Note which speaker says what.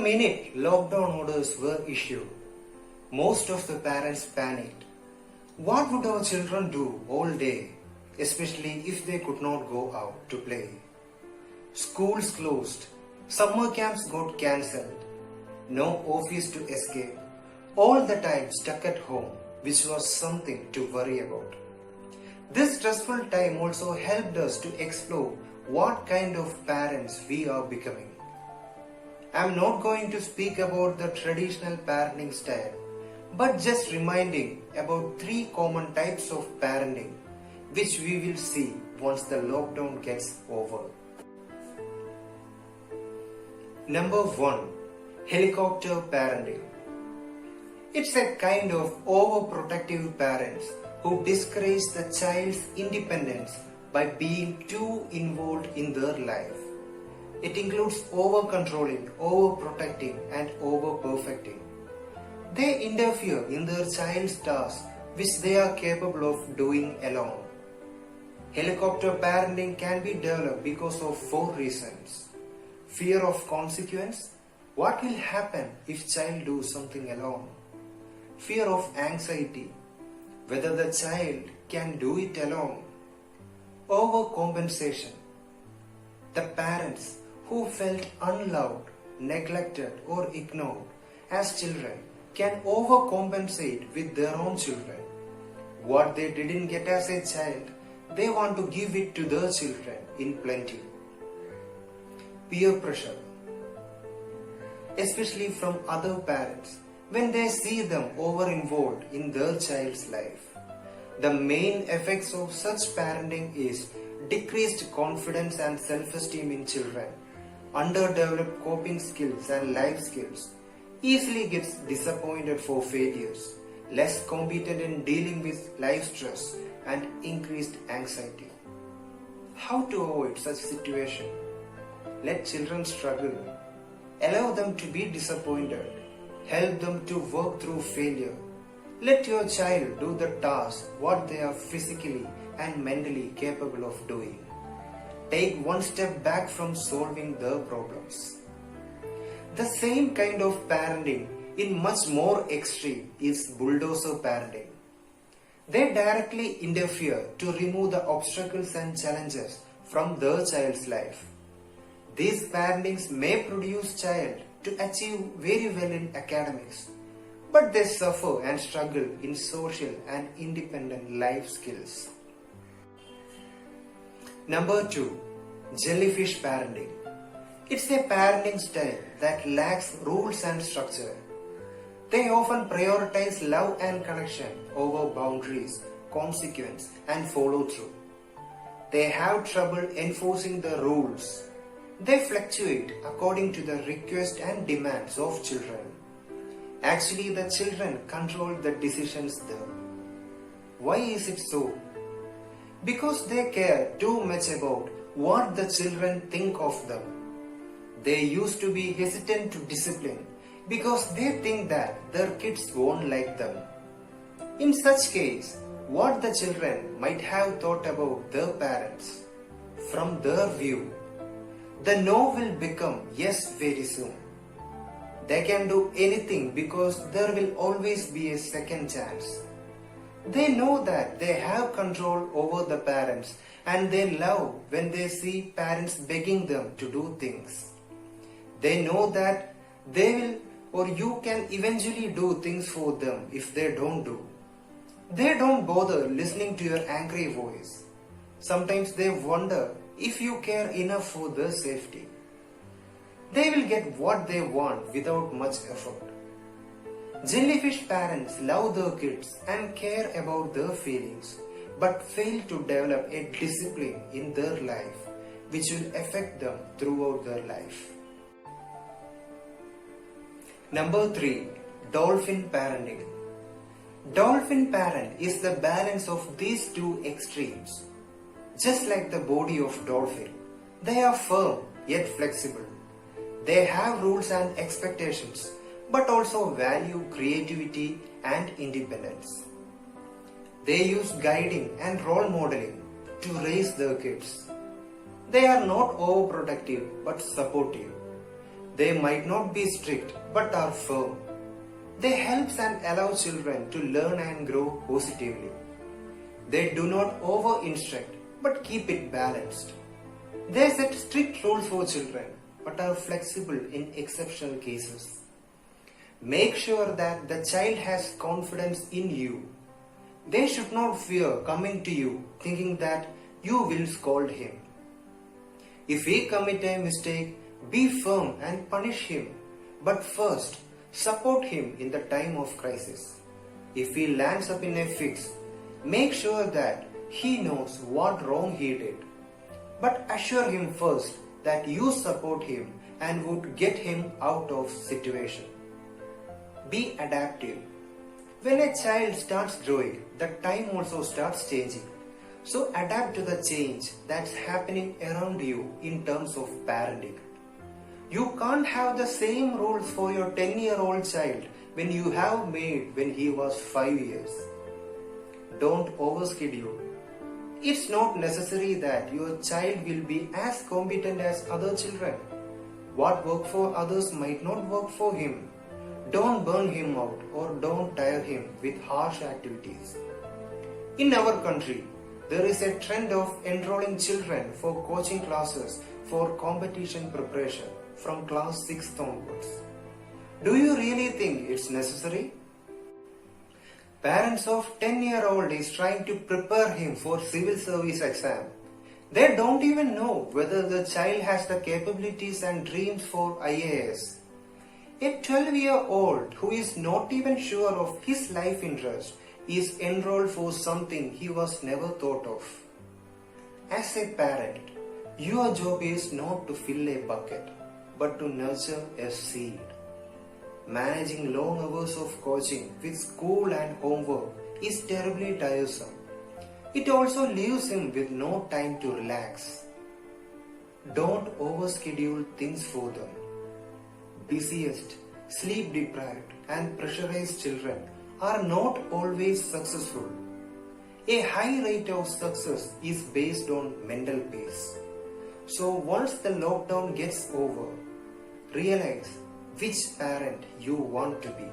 Speaker 1: minute lockdown orders were issued, most of the parents panicked. What would our children do all day, especially if they could not go out to play? Schools closed, summer camps got cancelled, no office to escape, all the time stuck at home, which was something to worry about. This stressful time also helped us to explore what kind of parents we are becoming. I am not going to speak about the traditional parenting style, but just reminding about 3 common types of parenting which we will see once the lockdown gets over. Number 1. Helicopter parenting. It's a kind of overprotective parents who discourage the child's independence by being too involved in their life. It includes over-controlling, over-protecting and over-perfecting. They interfere in their child's tasks which they are capable of doing alone. Helicopter parenting can be developed because of 4 reasons. Fear of consequence. What will happen if child do something alone? Fear of anxiety. Whether the child can do it alone. Overcompensation. The parents who felt unloved, neglected or ignored as children can overcompensate with their own children. What they didn't get as a child, they want to give it to their children in plenty. Peer pressure, especially from other parents when they see them over-involved in their child's life. The main effects of such parenting is decreased confidence and self-esteem in children, underdeveloped coping skills and life skills, easily gets disappointed for failures, less competent in dealing with life stress and increased anxiety. How to avoid such situation? Let children struggle. Allow them to be disappointed. Help them to work through failure. Let your child do the task what they are physically and mentally capable of doing. Take one step back from solving their problems. The same kind of parenting in much more extreme is bulldozer parenting. They directly interfere to remove the obstacles and challenges from their child's life. These parentings may produce child to achieve very well in academics, but they suffer and struggle in social and independent life skills. Number 2. Jellyfish parenting. It's a parenting style that lacks rules and structure. They often prioritize love and connection over boundaries, consequence and follow-through. They have trouble enforcing the rules. They fluctuate according to the requests and demands of children. Actually, the children control the decisions there. Why is it so? Because they care too much about what the children think of them. They used to be hesitant to discipline because they think that their kids won't like them. In such case, what the children might have thought about their parents, from their view, the no will become yes very soon. They can do anything because there will always be a second chance. They know that they have control over the parents and they love when they see parents begging them to do things. They know that they will or you can eventually do things for them if they don't do. They don't bother listening to your angry voice. Sometimes they wonder if you care enough for their safety. They will get what they want without much effort. Jellyfish parents love their kids and care about their feelings, but fail to develop a discipline in their life which will affect them throughout their life. Number 3. Dolphin parenting. Dolphin parent is the balance of these 2 extremes. Just like the body of dolphin, they are firm yet flexible. They have rules and expectations, but also value creativity and independence. They use guiding and role modeling to raise their kids. They are not overprotective but supportive. They might not be strict but are firm. They help and allow children to learn and grow positively. They do not over-instruct but keep it balanced. They set strict rules for children but are flexible in exceptional cases. Make sure that the child has confidence in you. They should not fear coming to you thinking that you will scold him. If he commit a mistake, be firm and punish him, but first support him in the time of crisis. If he lands up in a fix, make sure that he knows what wrong he did, but assure him first that you support him and would get him out of situation. Be adaptive. When a child starts growing, the time also starts changing. So adapt to the change that's happening around you in terms of parenting. You can't have the same rules for your 10-year-old child when you have made when he was 5 years. Don't overschedule. It's not necessary that your child will be as competent as other children. What worked for others might not work for him. Don't burn him out or don't tire him with harsh activities. In our country, there is a trend of enrolling children for coaching classes for competition preparation from class 6th onwards. Do you really think it's necessary? Parents of 10-year-old is trying to prepare him for civil service exam. They don't even know whether the child has the capabilities and dreams for IAS. A 12-year-old who is not even sure of his life interest is enrolled for something he was never thought of. As a parent, your job is not to fill a bucket, but to nurture a seed. Managing long hours of coaching with school and homework is terribly tiresome. It also leaves him with no time to relax. Don't overschedule things for them. Busiest, sleep deprived and pressurized children are not always successful. A high rate of success is based on mental peace. So once the lockdown gets over, realize which parent you want to be.